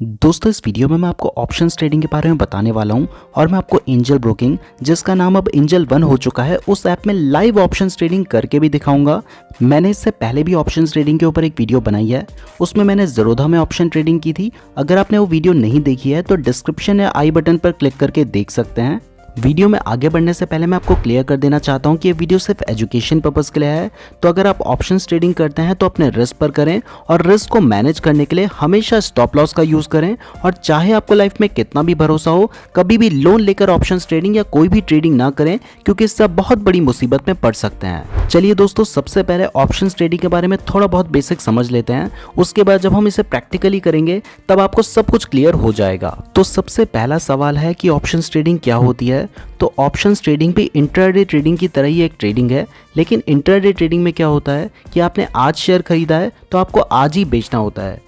दोस्तों इस वीडियो में मैं आपको ऑप्शंस ट्रेडिंग के बारे में बताने वाला हूं और मैं आपको एंजल ब्रोकिंग, जिसका नाम अब एंजल वन हो चुका है, उस ऐप में लाइव ऑप्शंस ट्रेडिंग करके भी दिखाऊंगा। मैंने इससे पहले भी ऑप्शंस ट्रेडिंग के ऊपर एक वीडियो बनाई है, उसमें मैंने ज़ीरोधा में ऑप्शन ट्रेडिंग की थी। अगर आपने वो वीडियो नहीं देखी है तो डिस्क्रिप्शन या आई बटन पर क्लिक करके देख सकते हैं। वीडियो में आगे बढ़ने से पहले मैं आपको क्लियर कर देना चाहता हूं कि ये वीडियो सिर्फ एजुकेशन पर्पस के लिए है। तो अगर आप ऑप्शंस ट्रेडिंग करते हैं तो अपने रिस्क पर करें और रिस्क को मैनेज करने के लिए हमेशा स्टॉप लॉस का यूज़ करें। और चाहे आपको लाइफ में कितना भी भरोसा हो, कभी भी लोन लेकर ऑप्शंस ट्रेडिंग या कोई भी ट्रेडिंग ना करें, क्योंकि इससे आप बहुत बड़ी मुसीबत में पड़ सकते हैं। चलिए दोस्तों, सबसे पहले ऑप्शंस ट्रेडिंग के बारे में थोड़ा बहुत बेसिक समझ लेते हैं। उसके बाद जब हम इसे प्रैक्टिकली करेंगे तब आपको सब कुछ क्लियर हो जाएगा। तो सबसे पहला सवाल है कि ऑप्शंस ट्रेडिंग क्या होती है। तो ऑप्शंस ट्रेडिंग भी इंट्राडे ट्रेडिंग की तरह ही एक ट्रेडिंग है, लेकिन इंट्राडे ट्रेडिंग में क्या होता है कि आपने आज शेयर खरीदा है तो आपको आज ही बेचना होता है,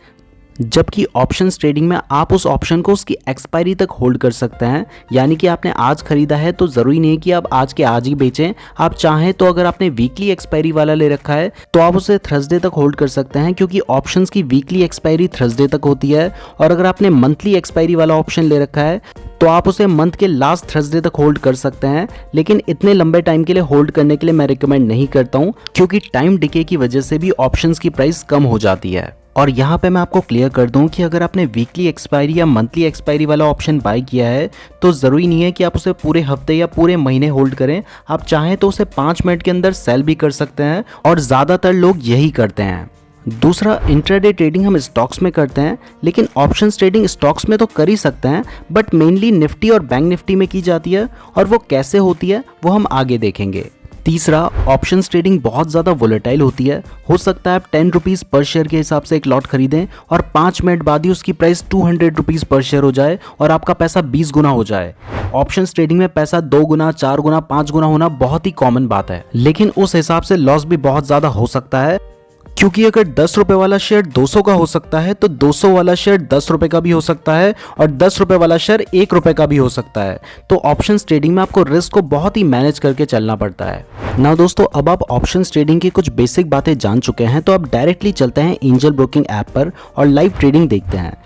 जबकि ऑप्शंस ट्रेडिंग में आप उस ऑप्शन को उसकी एक्सपायरी तक होल्ड कर सकते हैं। यानी कि आपने आज खरीदा है तो ज़रूरी नहीं कि आप आज के आज ही बेचें। आप चाहें तो अगर आपने वीकली एक्सपायरी वाला ले रखा है तो आप उसे थर्सडे तक होल्ड कर सकते हैं, क्योंकि ऑप्शंस की वीकली एक्सपायरी थर्सडे तक होती है। और अगर आपने मंथली एक्सपायरी वाला ऑप्शन ले रखा है तो आप उसे मंथ के लास्ट थर्सडे तक होल्ड कर सकते हैं। लेकिन इतने लंबे टाइम के लिए होल्ड करने के लिए मैं रिकमेंड नहीं करता हूं, क्योंकि टाइम डिके की वजह से भी ऑप्शंस की प्राइस कम हो जाती है। और यहाँ पे मैं आपको क्लियर कर दूं कि अगर आपने वीकली एक्सपायरी या मंथली एक्सपायरी वाला ऑप्शन बाय किया है तो ज़रूरी नहीं है कि आप उसे पूरे हफ्ते या पूरे महीने होल्ड करें। आप चाहें तो उसे 5 मिनट के अंदर सेल भी कर सकते हैं, और ज़्यादातर लोग यही करते हैं। दूसरा, इंट्राडे ट्रेडिंग हम स्टॉक्स में करते हैं, लेकिन ऑप्शंस ट्रेडिंग स्टॉक्स में तो कर ही सकते हैं, बट मेनली निफ्टी और बैंक निफ्टी में की जाती है। और वो कैसे होती है वो हम आगे देखेंगे। तीसरा, ऑप्शंस ट्रेडिंग बहुत ज़्यादा वोलेटाइल होती है। हो सकता है आप 10 रुपीज़ पर शेयर के हिसाब से एक लॉट खरीदें और 5 मिनट बाद ही उसकी प्राइस 200 रुपीज़ पर शेयर हो जाए और आपका पैसा 20 गुना हो जाए। ऑप्शंस ट्रेडिंग में पैसा 2 गुना, 4 गुना, 5 गुना होना बहुत ही कॉमन बात है, लेकिन उस हिसाब से लॉस भी बहुत ज़्यादा हो सकता है। क्योंकि अगर 10 रुपए वाला शेयर 200 का हो सकता है तो 200 वाला शेयर 10 रुपए का भी हो सकता है, और 10 रुपए वाला शेयर 1 रुपए का भी हो सकता है। तो ऑप्शंस ट्रेडिंग में आपको रिस्क को बहुत ही मैनेज करके चलना पड़ता है ना। दोस्तों, अब आप ऑप्शंस ट्रेडिंग की कुछ बेसिक बातें जान चुके हैं, तो अब डायरेक्टली चलते हैं एंजल ब्रोकिंग ऐप पर और लाइव ट्रेडिंग देखते हैं।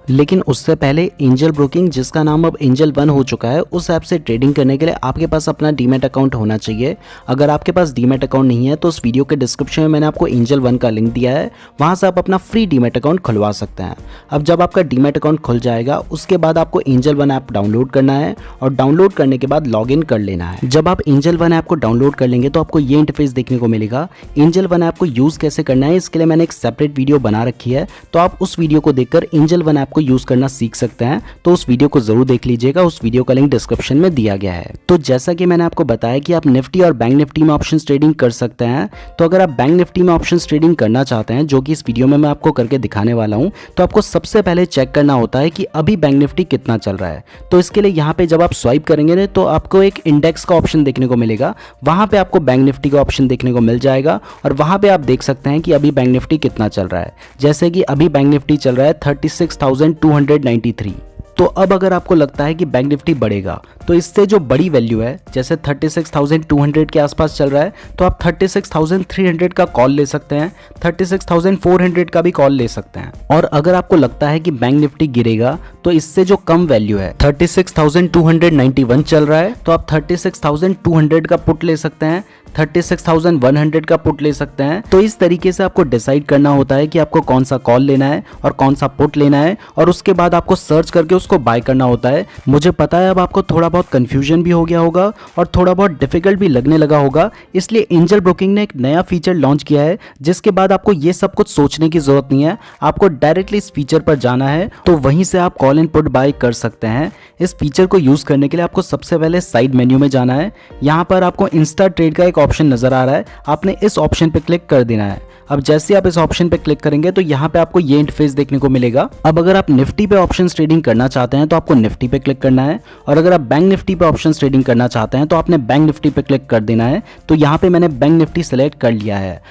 लेकिन उससे पहले एंजल ब्रोकिंग, जिसका नाम अब एंजल वन हो चुका है, उस ऐप से ट्रेडिंग करने के लिए आपके पास अपना डीमैट अकाउंट होना चाहिए। अगर आपके पास डीमैट अकाउंट नहीं है तो उस वीडियो के डिस्क्रिप्शन में मैंने आपको एंजल वन का लिंक दिया है, वहां से आप अपना फ्री डीमैट अकाउंट खुलवा सकते हैं। अब जब आपका डीमैट अकाउंट खुल जाएगा उसके बाद आपको एंजल वन ऐप डाउनलोड करना है, और डाउनलोड करने के बाद लॉग इन कर लेना है। जब आप एंजल वन ऐप को डाउनलोड कर लेंगे तो आपको ये इंटरफेस देखने को मिलेगा। एंजल वन ऐप को यूज कैसे करना है इसके लिए मैंने एक सेपरेट वीडियो बना रखी है, तो आप उस वीडियो को देखकर एंजल वन ऐप को यूज करना सीख सकते हैं। तो उस वीडियो को जरूर देख लीजिएगा, उस वीडियो का लिंक डिस्क्रिप्शन में दिया गया है। तो जैसा कि मैंने आपको बताया कि आप निफ्टी और बैंक निफ्टी में ऑप्शंस ट्रेडिंग कर सकते हैं, तो अगर आप बैंक निफ्टी में ऑप्शंस ट्रेडिंग करना चाहते हैं, जो कि इस वीडियो में मैं आपको करके दिखाने वाला हूं, तो आपको सबसे पहले चेक करना होता है कि अभी बैंक निफ्टी कितना चल रहा है। तो इसके लिए यहाँ पे जब आप स्वाइप करेंगे तो आपको एक इंडेक्स का ऑप्शन देखने को मिलेगा, वहां पे आपको बैंक निफ्टी का ऑप्शन देखने को मिल जाएगा, और वहां पे आप देख सकते हैं कि अभी बैंक निफ्टी कितना चल रहा है। जैसे कि अभी बैंक निफ्टी चल रहा है 36,293। तो अब अगर आपको लगता है कि बैंक निफ्टी बढ़ेगा तो इससे जो बड़ी वैल्यू है, जैसे 36,200 के आसपास चल रहा है, तो आप 36,300 का कॉल ले सकते हैं, 36,400 का भी कॉल ले सकते हैं। और अगर आपको लगता है कि बैंक निफ्टी गिरेगा तो इससे जो कम वैल्यू है 36,291 चल रहा है, तो आप 36,200 का पुट ले सकते हैं, 36,100 का पुट ले सकते हैं। तो इस तरीके से आपको डिसाइड करना होता है कि आपको कौन सा कॉल लेना है और कौन सा पुट लेना है, और उसके बाद आपको सर्च करके उसको बाय करना होता है। मुझे पता है अब आपको थोड़ा बहुत कंफ्यूजन भी हो गया होगा और थोड़ा बहुत डिफिकल्ट भी लगने लगा होगा, इसलिए एंजल ब्रोकिंग ने एक नया फीचर लॉन्च किया है, जिसके बाद आपको ये सब कुछ सोचने की जरूरत नहीं है। आपको डायरेक्टली इस फीचर पर जाना है, तो वहीं से आप कॉल एंड पुट बाय कर सकते हैं। इस फीचर को यूज करने के लिए आपको सबसे पहले साइड मेन्यू में जाना है। यहाँ पर आपको इंस्टा ट्रेड का एक ऑप्शन नजर आ रहा है, आपने इस ऑप्शन पे क्लिक कर देना है। अब जैसे आप इस ऑप्शन पे क्लिक करेंगे तो यहाँ पे आपको ये इंटरफेस देखने को मिलेगा। अब अगर आप निफ्टी पे ऑप्शंस ट्रेडिंग करना चाहते हैं तो आपको निफ्टी पे क्लिक करना है, और अगर आप बैंक निफ्टी पे ऑप्शंस ट्रेडिंग करना चाहते हैं तो आपने बैंक निफ्टी पे क्लिक कर देना है। तो यहाँ पे मैंने बैंक निफ्टी सेलेक्ट कर लिया है।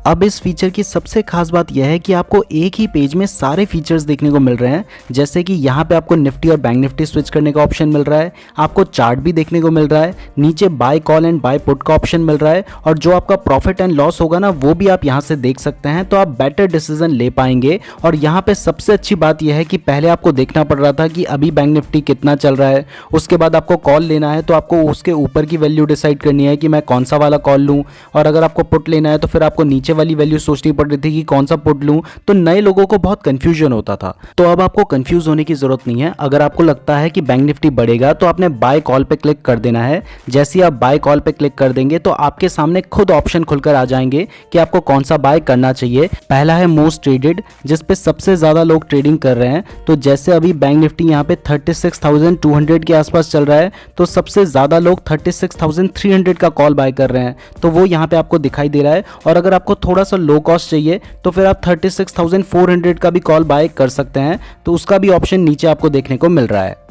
अब इस फीचर की सबसे खास बात यह है कि आपको एक ही पेज में सारे फीचर्स देखने को मिल रहे हैं, जैसे कि यहाँ पे आपको निफ्टी और बैंक निफ्टी स्विच करने का ऑप्शन मिल रहा है, आपको चार्ट भी देखने को मिल रहा है, नीचे buy call and buy put का ऑप्शन मिल रहा है, और जो आपका प्रॉफिट एंड लॉस होगा ना वो भी आप यहाँ से देख सकते हैं, तो आप बेटर डिसीजन ले पाएंगे। और यहाँ पे सबसे अच्छी बात यह है कि पहले आपको देखना पड़ रहा था कि अभी बैंक निफ्टी कितना चल रहा है, उसके बाद आपको कॉल लेना है तो आपको उसके ऊपर की वैल्यू डिसाइड करनी है कि मैं कौन सा वाला कॉल लूँ, और अगर आपको पुट लेना है तो फिर आपको नीचे वाली वैल्यू सोचनी पड़ रही थी कि कौन सा पुट लूं। तो नए लोगों को बहुत कंफ्यूजन होता था। तो अब आपको कंफ्यूज होने की जरूरत नहीं है। अगर आपको लगता है कि बैंक निफ्टी बढ़ेगा तो आपने बाय कॉल पे क्लिक कर देना है। जैसे ही आप बाय कॉल पे क्लिक कर देंगे तो आपके सामने खुद ऑप्शन खुलकर आ जाएंगे कि आपको कौन सा बाय करना चाहिए। पहला है मोस्ट ट्रेडेड, जिस पे सबसे ज्यादा लोग ट्रेडिंग कर रहे हैं। तो जैसे अभी बैंक निफ्टी यहाँ पे 36,200 के आसपास चल रहा है, तो सबसे ज्यादा लोग 36,300 का कॉल बाय कर रहे हैं, तो वो यहाँ पे आपको दिखाई दे रहा है। और अगर आपको थोड़ा सा लो कॉस्ट चाहिए तो फिर आप 36,400 का भी कॉल बाय कर सकते हैं, तो उसका भी ऑप्शन नीचे आपको देखने को मिल रहा है।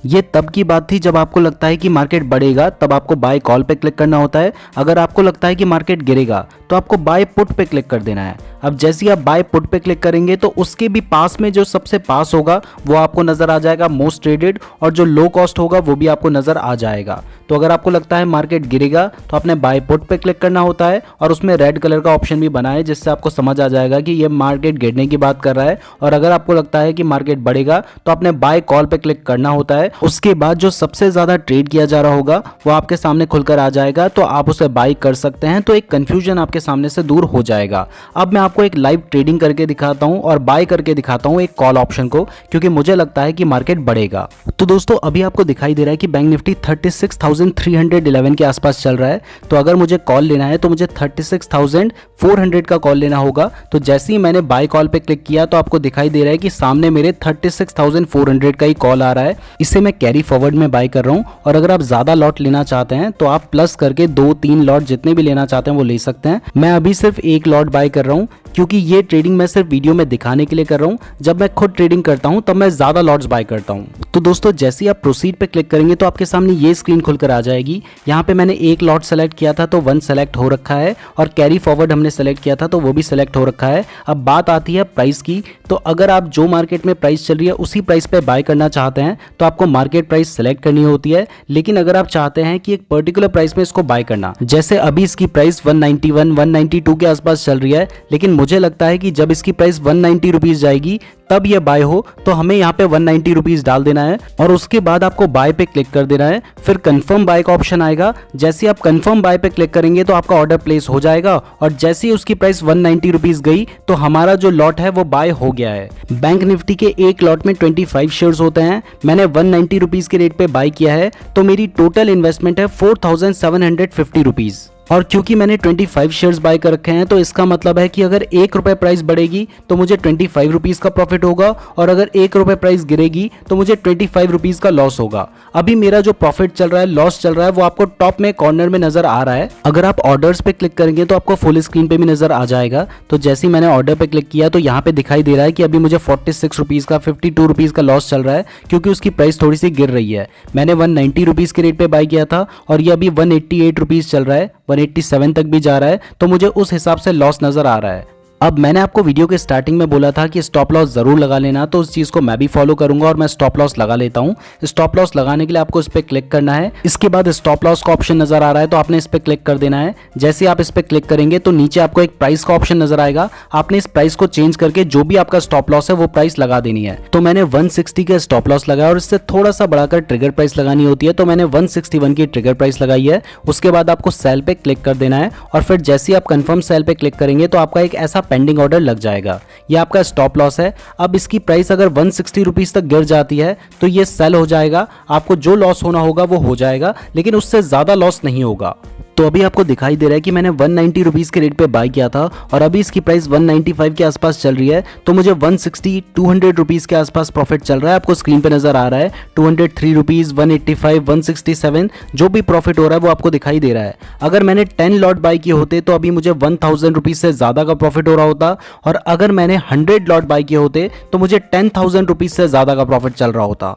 ये तब की बात थी जब आपको लगता है कि मार्केट बढ़ेगा तब आपको बाय कॉल पे क्लिक करना होता है। अगर आपको लगता है कि मार्केट गिरेगा तो आपको बाय पुट पे क्लिक कर देना है। अब जैसे ही आप बाय पुट पे क्लिक करेंगे तो उसके भी पास में जो सबसे पास होगा वो आपको नजर आ जाएगा मोस्ट ट्रेडेड, और जो लो कॉस्ट होगा वो भी आपको नजर आ जाएगा। तो अगर आपको लगता है मार्केट गिरेगा तो आपने बाय पुट पे क्लिक करना होता है, और उसमें रेड कलर का ऑप्शन भी बना है जिससे आपको समझ आ जाएगा कि ये मार्केट गिरने की बात कर रहा है। और अगर आपको लगता है कि मार्केट बढ़ेगा तो आपने बाय कॉल पे क्लिक करना होता है। उसके बाद जो सबसे ज्यादा ट्रेड किया जा रहा होगा वो आपके सामने खुलकर आ जाएगा, तो आप उसे बाय कर सकते हैं। तो एक कंफ्यूजन आपके सामने से दूर हो जाएगा। अब मैं आपको एक लाइव ट्रेडिंग करके दिखाता हूं और बाय करके दिखाता हूं एक कॉल ऑप्शन को, क्योंकि मुझे लगता है कि मार्केट बढ़ेगा। तो दोस्तों अभी आपको दिखाई दे रहा है कि बैंक निफ्टी 36,311 के आसपास चल रहा है। तो अगर मुझे कॉल लेना है तो मुझे 36,400 का कॉल लेना होगा। तो जैसे ही मैंने बाय कॉल पे क्लिक किया तो आपको दिखाई दे रहा है कि सामने मेरे 36,400 का ही कॉल आ रहा है। इसे मैं कैरी फॉरवर्ड में बाय कर रहा हूं। और अगर आप ज्यादा लॉट लेना चाहते हैं तो आप प्लस करके 2-3 लॉट जितने भी लेना चाहते हैं वो ले सकते हैं। मैं अभी सिर्फ एक लॉट बाय कर रहा हूं, क्योंकि ये ट्रेडिंग मैं सिर्फ वीडियो में दिखाने के लिए कर रहा हूं। जब मैं खुद ट्रेडिंग करता हूं तब मैं ज्यादा लॉट्स बाय करता हूं। तो दोस्तों जैसे ही आप प्रोसीड पे क्लिक करेंगे तो आपके सामने ये स्क्रीन खुलकर आ जाएगी। यहाँ पे मैंने एक लॉट सेलेक्ट किया था तो 1 सेलेक्ट हो रखा है, और कैरी फॉरवर्ड हमने सेलेक्ट किया था तो वो भी सेलेक्ट हो रखा है। अब बात आती है प्राइस की। तो अगर आप जो मार्केट में प्राइस चल रही है उसी प्राइस पे बाय करना चाहते हैं तो आपको मार्केट प्राइस सेलेक्ट करनी होती है। लेकिन अगर आप चाहते हैं कि एक पर्टिकुलर प्राइस में इसको बाय करना, जैसे अभी इसकी प्राइस 191, 192 के आसपास चल रही है, लेकिन मुझे लगता है कि जब इसकी प्राइस 190 रुपीज जाएगी तब ये बाय हो, तो हमें यहाँ पे 190 रुपीज डाल देना है, और उसके बाद आपको बाय पे क्लिक कर देना है। फिर कंफर्म बाय का ऑप्शन आएगा। जैसे आप कंफर्म बाय पे क्लिक करेंगे तो आपका ऑर्डर प्लेस हो जाएगा, और जैसे ही उसकी प्राइस 190 रुपीज गई तो हमारा जो लॉट है वो बाय हो गया है। बैंक निफ्टी के एक लॉट में 25 शेयर्स होते हैं। मैंने 190 रुपीज के रेट पे बाय किया है, तो मेरी टोटल इन्वेस्टमेंट है 4,750 रुपीज। और क्योंकि मैंने 25 शेयर्स बाय कर रखे हैं तो इसका मतलब है कि अगर 1 रुपये प्राइस बढ़ेगी तो मुझे 25 रुपीज़ का प्रॉफिट होगा, और अगर 1 रुपये प्राइस गिरेगी तो मुझे 25 रुपीज़ का लॉस होगा। अभी मेरा जो प्रॉफिट चल रहा है, लॉस चल रहा है, वो आपको टॉप में कॉर्नर में नजर आ रहा है। अगर आप ऑर्डर्स पे क्लिक करेंगे तो आपको फुल स्क्रीन पे भी नजर आ जाएगा। तो जैसे ही मैंने ऑर्डर पे क्लिक किया तो यहाँ पे दिखाई दे रहा है कि अभी मुझे 46 रुपीज़ का 52 रुपीज़ का लॉस चल रहा है, क्योंकि उसकी प्राइस थोड़ी सी गिर रही है। मैंने 190 रुपीज़ के रेट पे बाय किया था और ये अभी 188 रुपीज़ चल रहा है, 187 तक भी जा रहा है, तो मुझे उस हिसाब से लॉस नजर आ रहा है। अब मैंने आपको वीडियो के स्टार्टिंग में बोला था कि स्टॉप लॉस जरूर लगा लेना, तो उस चीज को मैं भी फॉलो करूंगा और मैं स्टॉप लॉस लगा लेता हूं। स्टॉप लॉस लगाने के लिए आपको इस पे क्लिक करना है। इसके बाद स्टॉप लॉस का ऑप्शन नजर आ रहा है तो आपने इस पे क्लिक कर देना है। जैसे आप इस पे क्लिक करेंगे तो नीचे आपको एक प्राइस का ऑप्शन नजर आएगा। आपने इस प्राइस को चेंज करके जो भी आपका स्टॉप लॉस है वो प्राइस लगा देनी है। तो मैंने 160 का स्टॉप लॉस लगाया और इससे थोड़ा सा बढ़ाकर ट्रिगर प्राइस लगानी होती है, तो मैंने 161 की ट्रिगर प्राइस लगाई है। उसके बाद आपको सेल पे क्लिक कर देना है, और फिर जैसे आप कंफर्म सेल पे क्लिक करेंगे तो आपका एक ऐसा पेंडिंग ऑर्डर लग जाएगा। ये आपका स्टॉप लॉस है। अब इसकी प्राइस अगर 160 रुपीज तक गिर जाती है तो ये सेल हो जाएगा। आपको जो लॉस होना होगा वो हो जाएगा, लेकिन उससे ज्यादा लॉस नहीं होगा। तो अभी आपको दिखाई दे रहा है कि मैंने 190 रुपीज़ के रेट पे बाय किया था और अभी इसकी प्राइस 195 के आसपास चल रही है, तो मुझे 160 200 रुपीज़ के आसपास प्रॉफिट चल रहा है। आपको स्क्रीन पे नजर आ रहा है 203 रुपीज़, 185, 167, जो भी प्रॉफिट हो रहा है वो आपको दिखाई दे रहा है। अगर मैंने 10 लॉट बाय किए होते तो अभी मुझे 1000 रुपीज़ से ज़्यादा का प्रॉफिट हो रहा होता, और अगर मैंने 100 लॉट बाय किए होते तो मुझे 10,000 रुपीज़ से ज़्यादा का प्रॉफिट चल रहा होता।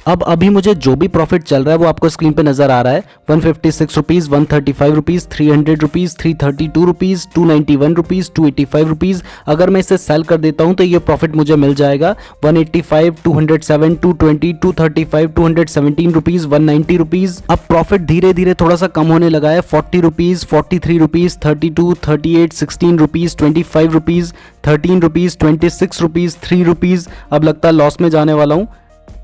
अब अभी मुझे जो भी प्रॉफिट चल रहा है वो आपको स्क्रीन पे नजर आ रहा है। 156 rupees, 135 rupees, 300 rupees, 332 rupees, 291 rupees, 285 rupees. अगर मैं इसे सेल कर देता हूं तो ये प्रॉफिट मुझे मिल जाएगा 185, 207, 220, 235, 217 रुपीज, 190 रुपीज। अब प्रॉफिट धीरे धीरे थोड़ा सा कम होने लगा है। 40 rupees, 43 rupees, 32, 38, 16 rupees, 25 rupees, 13 rupees, 26 rupees, 3 rupees. अब लगता है लॉस में जाने वाला हूँ।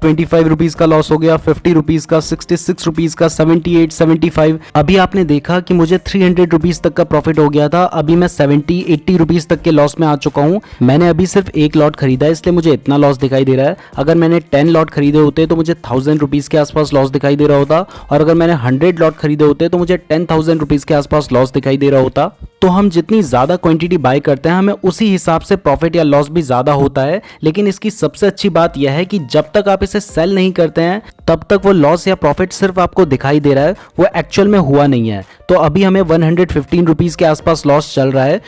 25 रुपीज का लॉस हो गया, 50 रुपीज का, 66 रुपीज का, 78, 75। अभी आपने देखा कि मुझे 300 रुपीज तक का प्रॉफिट हो गया था। अभी मैं 70, 80 रुपीज तक के लॉस में आ चुका हूं। मैंने अभी सिर्फ एक लॉट खरीदा है इसलिए मुझे इतना लॉस दिखाई दे रहा है। अगर मैंने 10 लॉट खरीदे होते तो मुझे 1000 रुपीज के आसपास लॉस दिखाई दे रहा होता, और अगर मैंने 100 लॉट खरीदे होते तो मुझे 10,000 रुपीज के आसपास लॉस दिखाई दे रहा होता। तो हम जितनी ज्यादा क्वांटिटी बाय करते हैं हमें उसी हिसाब से प्रॉफिट या लॉस भी ज्यादा होता है। लेकिन इसकी सबसे अच्छी बात यह है कि जब तक आप इसे सेल नहीं करते हैं तब तक वो लॉस या प्रॉफिट सिर्फ आपको दिखाई दे रहा है, वो एक्चुअल में हुआ नहीं है। तो अभी हमें 115 रुपीज के आसपास लॉस चल रहा है।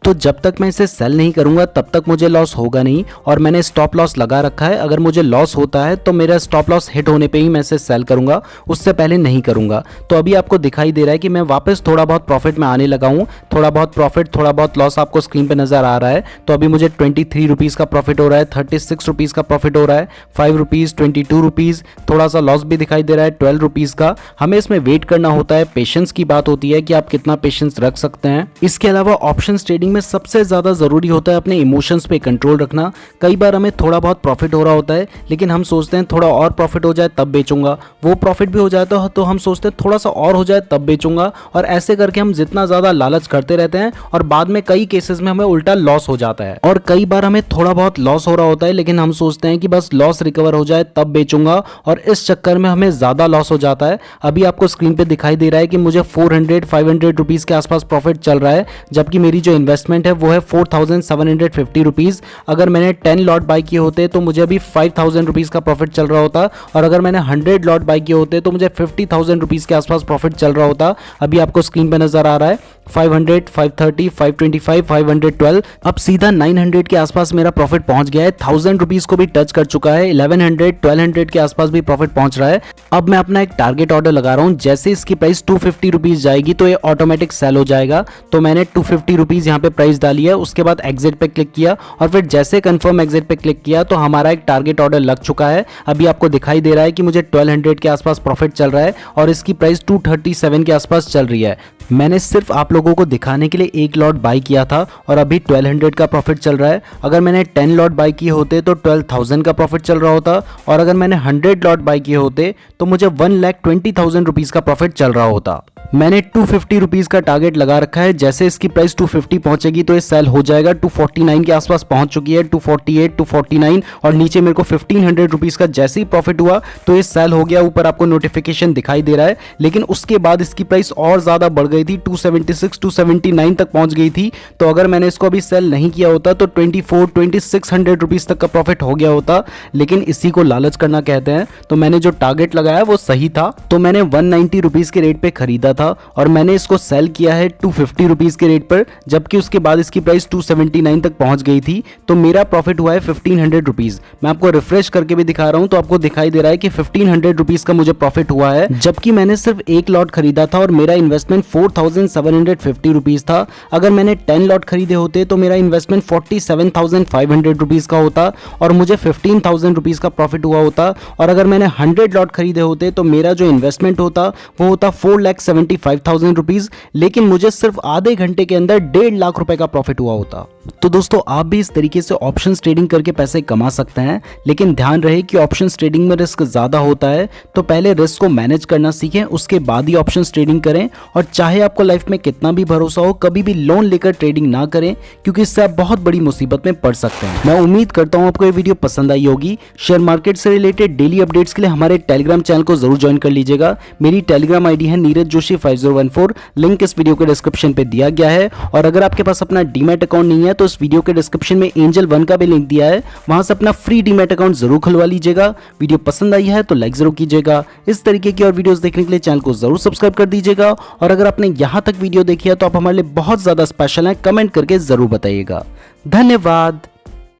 तो जब तक मैं इसे सेल नहीं करूंगा तब तक मुझे लॉस होगा नहीं, और मैंने स्टॉप लॉस लगा रखा है। अगर मुझे लॉस होता है तो मेरा स्टॉप लॉस हिट होने पे ही मैं इसे सेल करूंगा, उससे पहले नहीं करूंगा। तो अभी आपको दिखाई दे रहा है कि मैं वापस थोड़ा बहुत प्रॉफिट में आने लगा हूं। थोड़ा बहुत प्रॉफिट, थोड़ा बहुत लॉस आपको स्क्रीन पे नजर आ रहा है। तो अभी मुझे 23 रुपीज का प्रॉफिट हो रहा है, 36 रुपीज का प्रॉफिट हो रहा है, 5 रुपीज, 22 रुपीज, थोड़ा सा लॉस भी दिखाई दे रहा है 12 रुपीज का। हमें इसमें वेट करना होता है, पेशेंस की बात होती है कि आप कितना पेशेंस रख सकते हैं। इसके अलावा ऑप्शंस ट्रेडिंग में सबसे ज्यादा जरूरी होता है अपने इमोशंस पे कंट्रोल रखना। कई बार हमें थोड़ा बहुत प्रॉफिट हो रहा होता है लेकिन हम सोचते हैं थोड़ा और प्रॉफिट हो जाए तब बेचूंगा, वो प्रॉफिट भी हो जाता है तो हम सोचते हैं थोड़ा सा और हो जाए तब बेचूंगा, और ऐसे करके हम जितना ज्यादा लालच करते रहते हैं और बाद में कई केसेस में हमें उल्टा लॉस हो जाता है। और कई बार हमें थोड़ा बहुत लॉस हो रहा होता है लेकिन हम सोचते हैं कि बस लॉस रिकवर हो जाए तब बेचूंगा, और इस चक्कर में हमें ज्यादा लॉस हो जाता है। अभी आपको स्क्रीन पे दिखाई दे रहा है कि मुझे 400, 500 रुपीज के आसपास प्रॉफिट चल रहा है, जबकि मेरी जो इन्वेस्टमेंट है वो है 4750 रुपीज। अगर मैंने 10 लॉट बाय किए होते तो मुझे अभी 5000 रुपीज का प्रॉफिट चल रहा होता, और अगर मैंने 100 लॉट बाय किए होते तो मुझे 50,000 रुपीज के आसपास प्रॉफिट चल रहा होता। अभी आपको स्क्रीन पे नजर आ रहा है 500, 530, 525, 512। अब सीधा 900 के आसपास मेरा प्रॉफिट पहुंच गया है, 1000 रुपीज को भी टच कर चुका है, 1100, 1200 के आसपास भी प्रॉफिट पहुंच रहा है। अब मैं अपना एक टारगेट ऑर्डर लगा रहा हूं, जैसे इसकी प्राइस 250 रुपीज जाएगी तो ये ऑटोमेटिक सेल हो जाएगा। तो मैंने 250 रुपीज यहाँ पे प्राइस डाली है, उसके बाद एग्जिट पे क्लिक किया, और फिर जैसे कंफर्म एग्जिट पे क्लिक किया तो हमारा एक टारगेट ऑर्डर लग चुका है। अभी आपको दिखाई दे रहा है कि मुझे 1200 के आसपास प्रॉफिट चल रहा है और इसकी प्राइस 237 के आसपास चल रही है। मैंने सिर्फ आप लोगों को दिखाने के लिए एक लॉट बाय किया था और अभी 1200 का प्रॉफिट चल रहा है। अगर मैंने 10 लॉट बाय किए होते तो 12,000 का प्रॉफिट चल रहा होता, और अगर मैंने 100 लॉट बाय किए होते तो मुझे 1,20,000 रुपीज का प्रॉफिट चल रहा होता। मैंने 250 रुपीज का टारगेट लगा रखा है, जैसे इसकी प्राइस 250 पहुंचेगी तो ये सेल हो जाएगा। 249 के आसपास पहुंच चुकी है, 248, 249, और नीचे मेरे को 1500 रुपीज का जैसे ही प्रॉफिट हुआ तो ये सेल हो गया। ऊपर आपको नोटिफिकेशन दिखाई दे रहा है, लेकिन उसके बाद इसकी प्राइस और ज्यादा बढ़ गई थी, 276, 279 तक पहुंच गई थी। तो अगर मैंने इसको अभी सेल नहीं किया होता तो 24, 2600 रुपीज तक का प्रॉफिट हो गया होता, लेकिन इसी को लालच करना कहते हैं। तो मैंने जो टारगेट लगाया वो सही था, तो मैंने 190 रुपीज के रेट पे खरीदा था और मैंने इसको सेल किया है 250 रुपीज के रेट पर, जबकि उसके बाद इसकी प्राइस 279 तक पहुंच गई थी। तो मेरा प्रॉफिट हुआ है 1500 रुपीज। मैं आपको रिफ्रेश करके भी दिखा रहा हूं तो आपको दिखाई दे रहा है कि 1500 रुपीज का मुझे प्रॉफिट हुआ है, जबकि मैंने सिर्फ एक लॉट खरीदा था और मेरा इन्वेस्टमेंट 4750 रुपीज था। अगर मैंने 10 लॉट खरीदे होते तो मेरा इन्वेस्टमेंट 47,500 रुपीज का होता और मुझे 15,000 रुपीज का प्रॉफिट हुआ होता। और अगर मैंने 100 लॉट खरीदे होते तो मेरा जो इन्वेस्टमेंट होता वो होता 4,75,000 रुपीज, लेकिन मुझे सिर्फ आधे घंटे के अंदर 1.5 लाख रुपए का प्रॉफिट हुआ होता। तो दोस्तों, आप भी इस तरीके से ऑप्शंस ट्रेडिंग करके पैसे कमा सकते हैं, लेकिन ध्यान रहे कि ऑप्शंस ट्रेडिंग में रिस्क ज्यादा होता है, तो पहले रिस्क को मैनेज करना सीखें, उसके बाद ही ऑप्शंस ट्रेडिंग करें। और चाहे आपको लाइफ में कितना भी भरोसा हो, कभी भी लोन लेकर ट्रेडिंग ना करें, क्योंकि इससे आप बहुत बड़ी मुसीबत में पड़ सकते हैं। मैं उम्मीद करता हूं आपको ये वीडियो पसंद आई होगी। शेयर मार्केट से रिलेटेड डेली अपडेट्स के लिए हमारे टेलीग्राम चैनल को जरूर ज्वाइन कर लीजिएगा। मेरी टेलीग्राम आईडी है नीरज जोशी 5014, लिंक इस वीडियो के डिस्क्रिप्शन पे दिया गया है। और अगर आपके पास अपना डीमैट अकाउंट नहीं है तो इस वीडियो के डिस्क्रिप्शन में एंजल वन का भी लिंक दिया है, वहां से अपना फ्री डीमैट अकाउंट जरूर खुलवा लीजिएगा। वीडियो पसंद आई है तो लाइक जरूर कीजिएगा। इस तरीके की और वीडियोस देखने के लिए चैनल को जरूर सब्सक्राइब कर दीजिएगा। और अगर आपने यहां तक वीडियो देखी है तो आप हमारे लिए बहुत ज्यादा स्पेशल हैं, कमेंट करके जरूर बताइएगा। धन्यवाद।